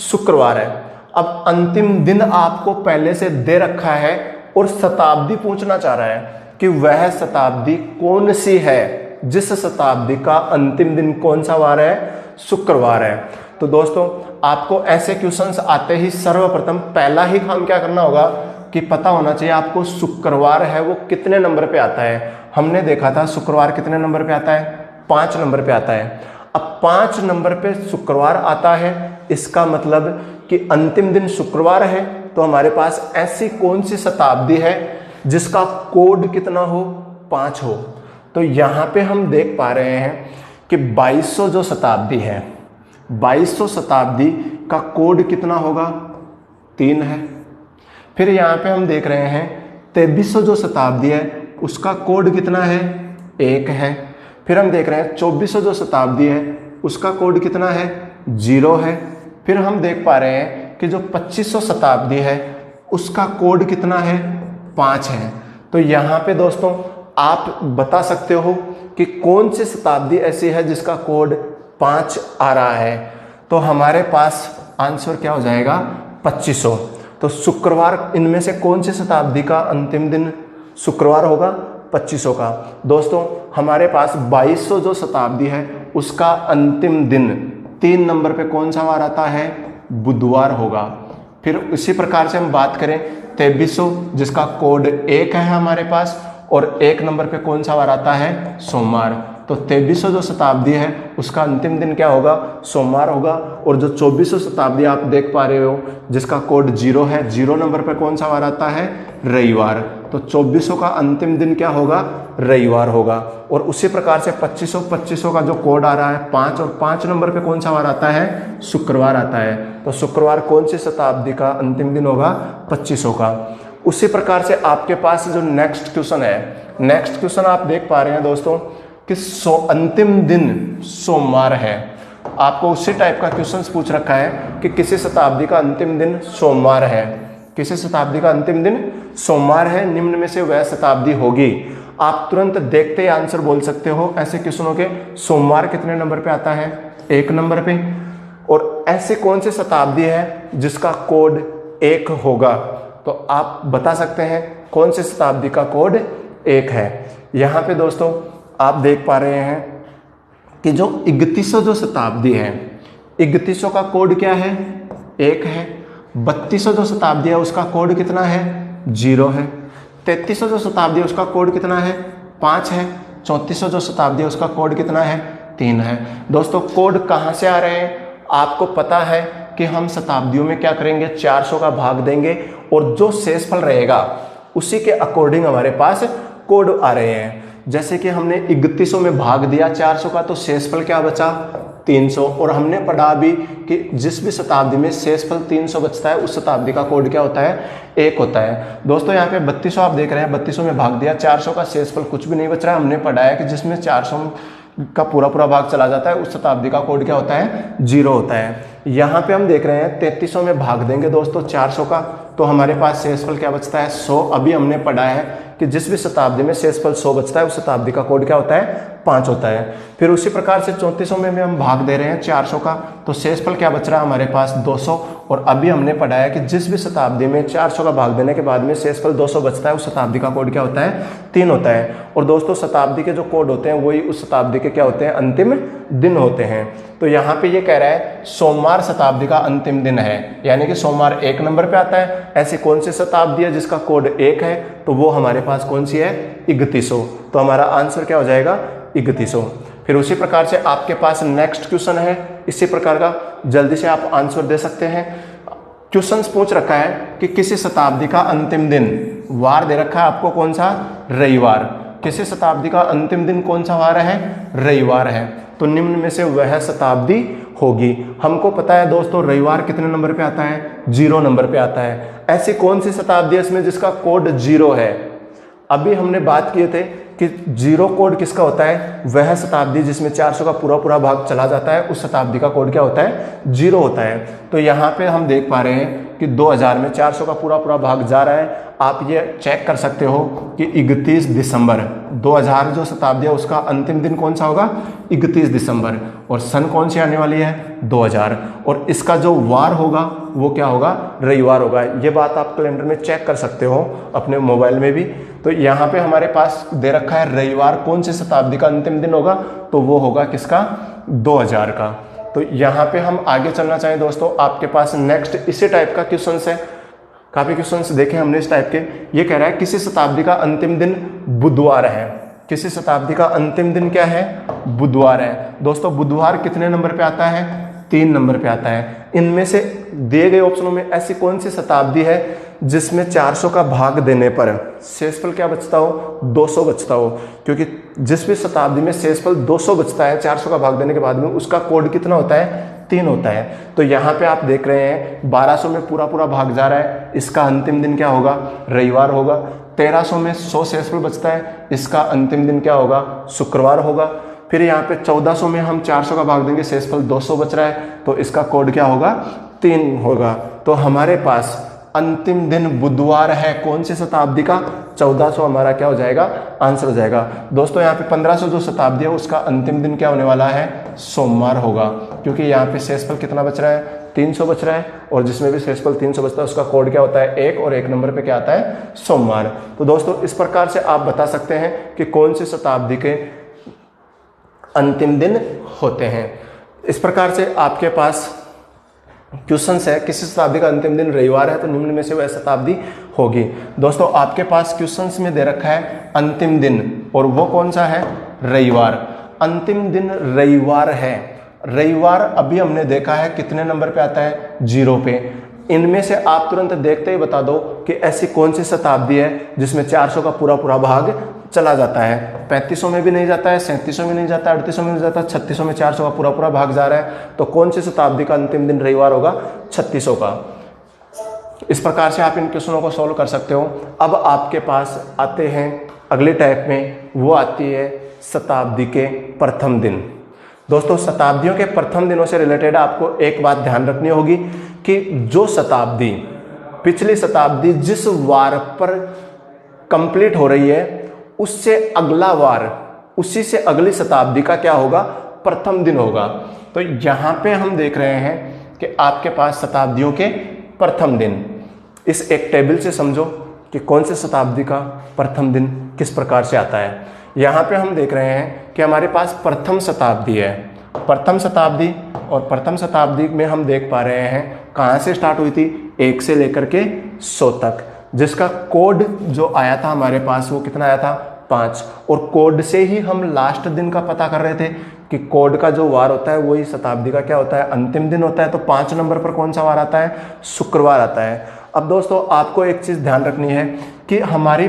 शुक्रवार है। अब अंतिम दिन आपको पहले से दे रखा है और शताब्दी पूछना चाह रहा है कि वह शताब्दी कौन सी है जिस शताब्दी का अंतिम दिन कौन सा वार है, शुक्रवार है। तो दोस्तों आपको ऐसे क्वेश्चंस आते ही सर्वप्रथम पहला ही काम क्या करना होगा कि पता होना चाहिए आपको शुक्रवार है वो कितने नंबर पे आता है। हमने देखा था शुक्रवार कितने नंबर पे आता है, 5 नंबर पे आता है। अब 5 नंबर पे शुक्रवार आता है, इसका मतलब कि अंतिम दिन शुक्रवार है। तो हमारे पास ऐसी कौन सी शताब्दी है जिसका कोड कितना हो, 5 हो। तो यहाँ पे हम देख पा रहे हैं कि 2200 जो शताब्दी है, 2200 शताब्दी का कोड कितना होगा, 3 है। फिर यहाँ पे हम देख रहे हैं 2300 जो शताब्दी है उसका कोड कितना है, 1 है। फिर हम देख रहे हैं 2400 जो शताब्दी है उसका कोड कितना है, 0 है। फिर हम देख पा रहे हैं कि जो 2500 शताब्दी है उसका कोड कितना है, 5 है। तो यहाँ पे दोस्तों आप बता सकते हो कि कौन सी शताब्दी ऐसी है जिसका कोड 5 आ रहा है। तो हमारे पास आंसर क्या हो जाएगा, 2500। तो शुक्रवार इनमें से कौन सी शताब्दी का अंतिम दिन शुक्रवार होगा, 2500 का। दोस्तों हमारे पास 2200 जो शताब्दी है उसका अंतिम दिन 3 नंबर पे कौन सा वार आता है, बुधवार होगा। फिर इसी प्रकार से हम बात करें 2300 जिसका कोड 1 है हमारे पास और 1 नंबर पे कौन सा वार आता है, सोमवार। तो 2300 जो शताब्दी है उसका अंतिम दिन क्या होगा, सोमवार होगा। और जो 2400 शताब्दी आप देख पा रहे हो जिसका कोड 0 है, 0 नंबर पे कौन सा वार आता है, रविवार। तो 2400 का अंतिम दिन क्या होगा, रविवार होगा। और उसी प्रकार से 2500 का जो कोड आ रहा है 5 और 5 नंबर पे कौन सा वार आता है, शुक्रवार आता है। तो शुक्रवार कौन सी शताब्दी का अंतिम दिन होगा, 2500 का। उसी प्रकार से आपके पास जो नेक्स्ट क्वेश्चन है, नेक्स्ट क्वेश्चन आप देख पा रहे हैं दोस्तों कि अंतिम दिन सोमवार है। आपको उसी टाइप का क्वेश्चन पूछ रखा है कि किसी शताब्दी का अंतिम दिन सोमवार है, किसी शताब्दी का अंतिम दिन सोमवार है, निम्न में से वह शताब्दी होगी। आप तुरंत देखते ही आंसर बोल सकते हो ऐसे क्वेश्चनों के। सोमवार कितने नंबर पे आता है? 1 नंबर पे। और ऐसे कौन से शताब्दी है जिसका कोड 1 होगा? तो आप बता सकते हैं कौन से शताब्दी का कोड 1 है। यहाँ पे दोस्तों आप देख पा रहे हैं कि जो 3100 जो शताब्दी है, 3100 का कोड क्या है? 1 है। 3200 जो शताब्दी है उसका कोड कितना है? 0 है। 3300 जो शताब्दी है उसका कोड कितना है? 5 है। 3400 जो शताब्दी है उसका कोड कितना है? 3 है। दोस्तों कोड कहाँ से आ रहे हैं? आपको पता है कि हम शताब्दियों में क्या करेंगे? 400 का भाग देंगे और जो शेषफल रहेगा उसी के अकॉर्डिंग हमारे पास कोड आ रहे हैं। जैसे कि हमने 3100 में भाग दिया 400 का, तो शेषफल क्या बचा? 300। और हमने पढ़ा भी कि जिस भी शताब्दी में शेषफल 300 बचता है उस शताब्दी का कोड क्या होता है? 1 होता है। दोस्तों यहाँ पे 3200 आप देख रहे हैं, 3200 में भाग दिया 400 का, शेषफल कुछ भी नहीं बच रहा है। हमने पढ़ा है कि जिसमें 400 का पूरा भाग चला जाता है उस शताब्दी का कोड क्या होता है? 0 होता है। यहाँ पे हम देख रहे हैं 3300 में भाग देंगे दोस्तों 400 का, तो हमारे पास शेषफल क्या बचता है? 100। अभी हमने पढ़ा है कि जिस भी शताब्दी में शेषफल 100 बचता है उस शताब्दी का कोड क्या होता है? 5 होता है। फिर उसी प्रकार से 3400 में भी हम भाग दे रहे हैं 400 का, तो शेषफल क्या बच रहा है हमारे पास? 200। और अभी हमने पढ़ा है कि जिस भी शताब्दी में 400 का भाग देने के बाद में शेषफल 200 बचता है उस शताब्दी का कोड क्या होता है? 3 होता है। और दोस्तों शताब्दी के जो कोड होते हैं वही उस शताब्दी के क्या होते हैं? अंतिम दिन होते हैं। तो यहाँ पे ये कह रहा है सोमवार शताब्दी का अंतिम दिन है, यानी कि सोमवार 1 नंबर पे आता है। ऐसी कौन सी शताब्दी है जिसका कोड 1 है? तो वो हमारे पास कौन सी है? 3100। तो हमारा आंसर क्या हो जाएगा? 3100। फिर उसी प्रकार से आपके पास नेक्स्ट क्वेश्चन है इसी प्रकार का, जल्दी से आप आंसर दे सकते हैं। क्वेश्चन पूछ रखा है कि किसी शताब्दी का अंतिम दिन, वार दे रखा है आपको कौन सा? रविवार। किसी शताब्दी का अंतिम दिन कौन सा वार है? रविवार है। तो निम्न में से वह शताब्दी होगी। हमको पता है दोस्तों रविवार कितने नंबर पे आता है? 0 नंबर पे आता है। ऐसी कौन सी शताब्दी है इसमें जिसका कोड 0 है? अभी हमने बात किए थे कि 0 कोड किसका होता है? वह शताब्दी जिसमें 400 का पूरा भाग चला जाता है उस शताब्दी का कोड क्या होता है? 0 होता है। तो यहाँ पे हम देख पा रहे हैं कि 2000 में 400 का पूरा भाग जा रहा है। आप ये चेक कर सकते हो कि 31 दिसंबर 2000 जो शताब्दी है उसका अंतिम दिन कौन सा होगा? 31 दिसंबर। और सन कौन सी आने वाली है? 2000। और इसका जो वार होगा वो क्या होगा? रविवार होगा। ये बात आप कैलेंडर में चेक कर सकते हो अपने मोबाइल में भी। तो यहाँ पे हमारे पास दे रखा है रविवार कौन सी शताब्दी का अंतिम दिन होगा? तो वो होगा किसका? 2000 का। तो यहाँ पे हम आगे चलना चाहें दोस्तों, आपके पास नेक्स्ट इसी टाइप का क्वेश्चन है। काफी क्वेश्चंस देखे हमने इस टाइप के। ये कह रहा है किसी शताब्दी का अंतिम दिन बुधवार है। किसी शताब्दी का अंतिम दिन क्या है? बुधवार है। दोस्तों बुधवार कितने नंबर पे आता है? 3 नंबर पे आता है। इनमें से दिए गए ऑप्शनों में ऐसी कौन सी शताब्दी है जिसमें 400 का भाग देने पर शेषफल क्या बचता हो? 200 बचता हो। क्योंकि जिस भी शताब्दी में शेषफल 200 बचता है 400 का भाग देने के बाद में, उसका कोड कितना होता है? 3 होता है। तो यहाँ पे आप देख रहे हैं 1200 में पूरा भाग जा रहा है, इसका अंतिम दिन क्या होगा? रविवार होगा। 1300 में 100 शेषफल बचता है, इसका अंतिम दिन क्या होगा? शुक्रवार होगा। फिर यहाँ पे 1400 में हम 400 का भाग देंगे, शेषफल 200 बच रहा है, तो इसका कोड क्या होगा? 3 होगा। तो हमारे पास अंतिम दिन बुधवार है कौन सी शताब्दी का? 1400 हमारा क्या हो जाएगा? आंसर हो जाएगा। दोस्तों यहाँ पे 1500 जो शताब्दी है उसका अंतिम दिन क्या होने वाला है? सोमवार होगा। क्योंकि यहाँ पे शेषफल कितना बच रहा है? 300 बच रहा है। और जिसमें भी शेषफल 300 बचता है उसका कोड क्या होता है? 1। और 1 नंबर पे क्या आता है? सोमवार। तो दोस्तों इस प्रकार से आप बता सकते हैं कि कौन सी शताब्दी के अंतिम दिन होते हैं। इस प्रकार से आपके पास क्वेश्चन है किसी शताब्दी का अंतिम दिन रविवार है तो निम्न में से वह शताब्दी होगी। दोस्तों आपके पास क्वेश्चंस में दे रखा है अंतिम दिन, और वो कौन सा है? रविवार। अंतिम दिन रविवार है। रविवार अभी हमने देखा है कितने नंबर पे आता है? 0 पे। इनमें से आप तुरंत देखते ही बता दो कि ऐसी कौन सी शताब्दी है जिसमें 400 का पूरा भाग चला जाता है। 3500 में भी नहीं जाता है, 3700 में नहीं जाता, 3800 में नहीं जाता, 3600 में 400 का पूरा भाग जा रहा है। तो कौन सी शताब्दी का अंतिम दिन रविवार होगा? 3600 का। इस प्रकार से आप इन क्वेश्चनों को सॉल्व कर सकते हो। अब आपके पास आते हैं अगले टाइप में, वो आती है शताब्दी के प्रथम दिन। दोस्तों शताब्दियों के प्रथम दिनों से रिलेटेड आपको एक बात ध्यान रखनी होगी कि जो शताब्दी पिछली शताब्दी जिस वार पर कंप्लीट हो रही है उससे अगला वार, उसी से अगली शताब्दी का क्या होगा, प्रथम दिन होगा। तो यहाँ पे हम देख रहे हैं कि आपके पास शताब्दियों के प्रथम दिन, इस एक टेबल से समझो कि कौन से शताब्दी का प्रथम दिन किस प्रकार से आता है। यहाँ पे हम देख रहे हैं कि हमारे पास प्रथम शताब्दी है, प्रथम शताब्दी, और प्रथम शताब्दी में हम देख पा रहे हैं कहाँ से स्टार्ट हुई थी, 1 से लेकर के 100 तक, जिसका कोड जो आया था हमारे पास वो कितना आया था, 5। और कोड से ही हम लास्ट दिन का पता कर रहे थे कि कोड का जो वार होता है वही शताब्दी का क्या होता है, अंतिम दिन होता है। तो 5 नंबर पर कौन सा वार आता है, शुक्रवार आता है। अब दोस्तों आपको एक चीज़ ध्यान रखनी है कि हमारी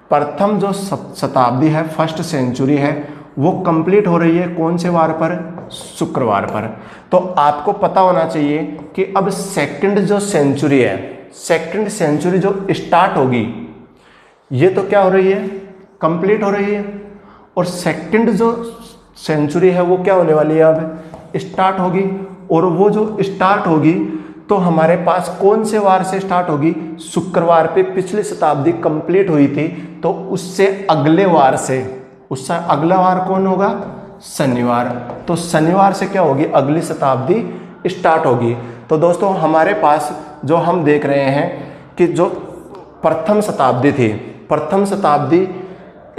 प्रथम जो शताब्दी है, फर्स्ट सेंचुरी है, वो कंप्लीट हो रही है कौन से वार पर, शुक्रवार पर। तो आपको पता होना चाहिए कि अब सेकंड जो सेंचुरी है, सेकंड सेंचुरी जो स्टार्ट होगी, ये तो क्या हो रही है, कंप्लीट हो रही है, और सेकंड जो सेंचुरी है वो क्या होने वाली है, अब स्टार्ट होगी। और वो जो स्टार्ट होगी तो हमारे पास कौन से वार से स्टार्ट होगी, शुक्रवार पे पिछली शताब्दी कंप्लीट हुई थी, तो उससे अगले वार से, उससे अगला वार कौन होगा, शनिवार। तो शनिवार से क्या होगी, अगली शताब्दी स्टार्ट होगी। तो दोस्तों हमारे पास जो हम देख रहे हैं कि जो प्रथम शताब्दी थी, प्रथम शताब्दी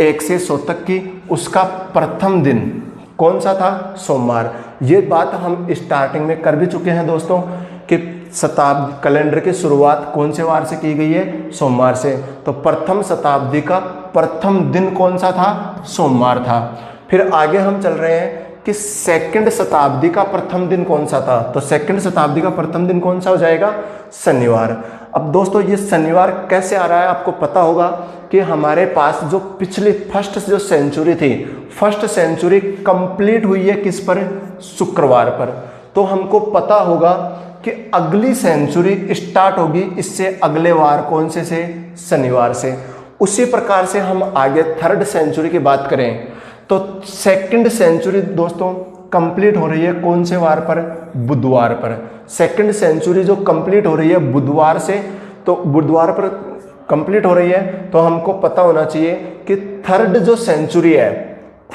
1 से 100 तक की, उसका प्रथम दिन कौन सा था, सोमवार। ये बात हम स्टार्टिंग में कर भी चुके हैं दोस्तों कि शताब्दी कैलेंडर की शुरुआत कौन से वार से की गई है, सोमवार से। तो प्रथम शताब्दी का प्रथम दिन कौन सा था, सोमवार था। फिर आगे हम चल रहे हैं कि सेकंड शताब्दी का प्रथम दिन कौन सा था, तो सेकंड शताब्दी का प्रथम दिन कौन सा हो जाएगा, शनिवार। अब दोस्तों ये शनिवार कैसे आ रहा है, आपको पता होगा कि हमारे पास जो पिछली फर्स्ट जो सेंचुरी थी, फर्स्ट सेंचुरी कंप्लीट हुई है किस पर, शुक्रवार पर। तो हमको पता होगा कि अगली सेंचुरी स्टार्ट होगी इससे अगले वार कौन से, शनिवार से। उसी प्रकार से हम आगे थर्ड सेंचुरी की बात करें तो सेकंड सेंचुरी दोस्तों कंप्लीट हो रही है कौन से वार पर, बुधवार पर। सेकंड सेंचुरी जो कंप्लीट हो रही है बुधवार से, तो बुधवार पर कंप्लीट हो रही है, तो हमको पता होना चाहिए कि थर्ड जो सेंचुरी है,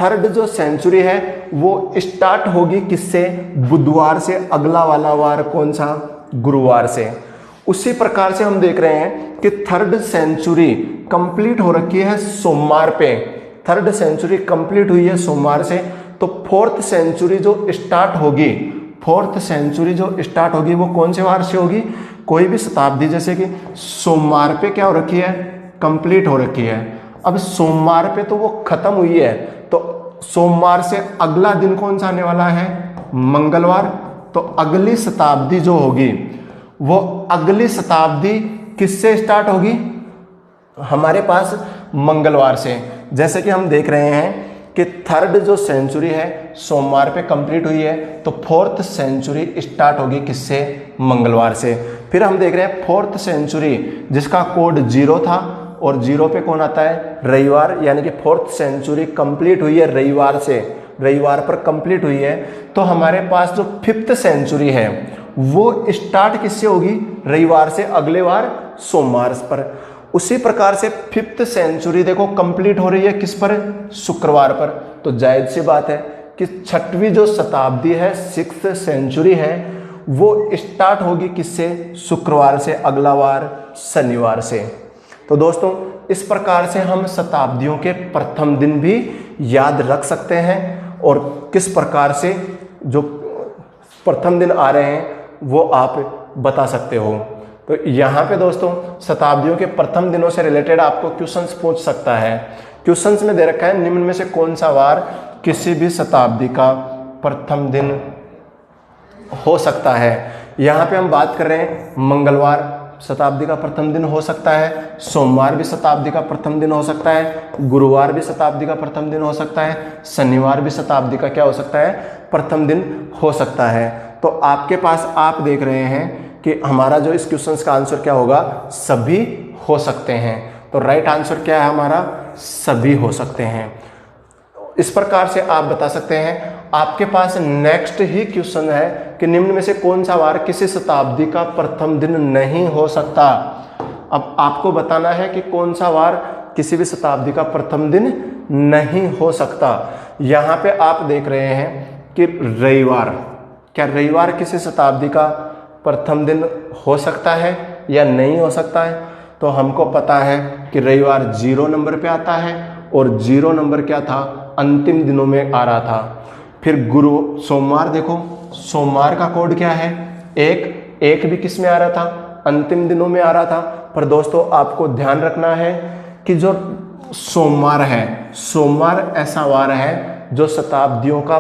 थर्ड जो सेंचुरी है वो स्टार्ट होगी किससे, बुधवार से, अगला वाला वार कौन सा, गुरुवार से। उसी प्रकार से हम देख रहे हैं कि थर्ड सेंचुरी कंप्लीट हो रखी है सोमवार पे, थर्ड सेंचुरी कंप्लीट हुई है सोमवार से। तो फोर्थ सेंचुरी जो स्टार्ट होगी, फोर्थ सेंचुरी जो स्टार्ट होगी वो कौन से वार से होगी, कोई भी शताब्दी जैसे कि सोमवार पे क्या हो रखी है, कंप्लीट हो रखी है। अब सोमवार पे तो वो खत्म हुई है, तो सोमवार से अगला दिन कौन सा आने वाला है, मंगलवार। तो अगली शताब्दी जो होगी वो अगली शताब्दी किससे स्टार्ट होगी, हमारे पास मंगलवार से। जैसे कि हम देख रहे हैं कि थर्ड जो सेंचुरी है सोमवार पे कंप्लीट हुई है, तो फोर्थ सेंचुरी स्टार्ट होगी किससे, मंगलवार से। फिर हम देख रहे हैं फोर्थ सेंचुरी जिसका कोड 0 था, और 0 पे कौन आता है, रविवार, यानी कि फोर्थ सेंचुरी कंप्लीट हुई है रविवार से, रविवार पर कंप्लीट हुई है। तो हमारे पास जो फिफ्थ सेंचुरी है वो स्टार्ट किससे होगी, रविवार से, अगले वार सोमवार पर। उसी प्रकार से फिफ्थ सेंचुरी देखो कंप्लीट हो रही है किस पर, शुक्रवार पर। तो जायज सी बात है कि छठवीं जो शताब्दी है, सिक्स्थ सेंचुरी है, वो स्टार्ट होगी किससे, शुक्रवार से, अगला वार शनिवार से। तो दोस्तों इस प्रकार से हम शताब्दियों के प्रथम दिन भी याद रख सकते हैं, और किस प्रकार से जो प्रथम दिन आ रहे हैं वो आप बता सकते हो। तो यहाँ पे दोस्तों शताब्दियों के प्रथम दिनों से रिलेटेड आपको क्वेश्चंस पूछ सकता है। क्वेश्चंस में दे रखा है निम्न में से कौन सा वार किसी भी शताब्दी का प्रथम दिन हो सकता है। यहाँ पे हम बात कर रहे हैं मंगलवार शताब्दी का प्रथम दिन हो सकता है, सोमवार भी शताब्दी का प्रथम दिन हो सकता है, गुरुवार भी शताब्दी का प्रथम दिन हो सकता है, शनिवार भी शताब्दी का क्या हो सकता है, प्रथम दिन हो सकता है। तो आपके पास आप देख रहे हैं कि हमारा जो इस क्वेश्चन का आंसर क्या होगा, सभी हो सकते हैं। तो राइट आंसर क्या है हमारा, सभी हो सकते हैं। इस प्रकार से आप बता सकते हैं। आपके पास नेक्स्ट ही क्वेश्चन है कि निम्न में से कौन सा वार किसी शताब्दी का प्रथम दिन नहीं हो सकता। अब आपको बताना है कि कौन सा वार किसी भी शताब्दी का प्रथम दिन नहीं हो सकता। यहाँ पे आप देख रहे हैं कि रविवार, क्या रविवार किसी शताब्दी का प्रथम दिन हो सकता है या नहीं हो सकता है? तो हमको पता है कि रविवार 0 नंबर पे आता है और 0 नंबर क्या था, अंतिम दिनों में आ रहा था। फिर सोमवार देखो, सोमवार का कोड क्या है, एक भी किस में आ रहा था, अंतिम दिनों में आ रहा था। पर दोस्तों आपको ध्यान रखना है कि जो सोमवार है, सोमवार ऐसा वार है जो शताब्दियों का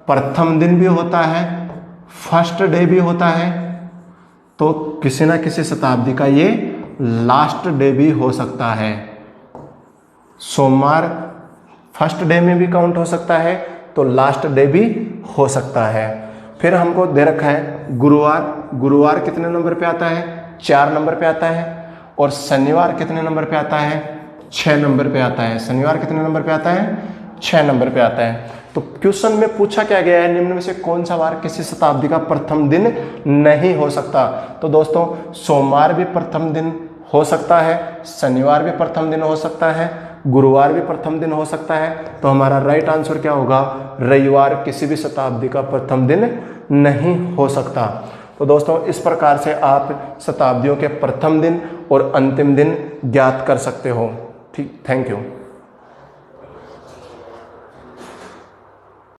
प्रथम दिन भी होता है, फर्स्ट डे भी होता है, तो किसी ना किसी शताब्दी का ये लास्ट डे भी हो सकता है। सोमवार फर्स्ट डे में भी काउंट हो सकता है, तो लास्ट डे भी हो सकता है। फिर हमको दे रखा है गुरुवार, गुरुवार कितने नंबर पे आता है, 4 नंबर पे आता है। और शनिवार कितने नंबर पे आता है, 6 नंबर पे आता है। शनिवार कितने नंबर पे आता है, 6 नंबर पे आता है। तो क्वेश्चन में पूछा क्या गया है, निम्न में से कौन सा वार किसी शताब्दी का प्रथम दिन नहीं हो सकता। तो दोस्तों सोमवार भी प्रथम दिन हो सकता है, शनिवार भी प्रथम दिन हो सकता है, गुरुवार भी प्रथम दिन हो सकता है। तो हमारा राइट आंसर क्या होगा, रविवार किसी भी शताब्दी का प्रथम दिन नहीं हो सकता। तो दोस्तों इस प्रकार से आप शताब्दियों के प्रथम दिन और अंतिम दिन ज्ञात कर सकते हो। ठीक, थैंक यू।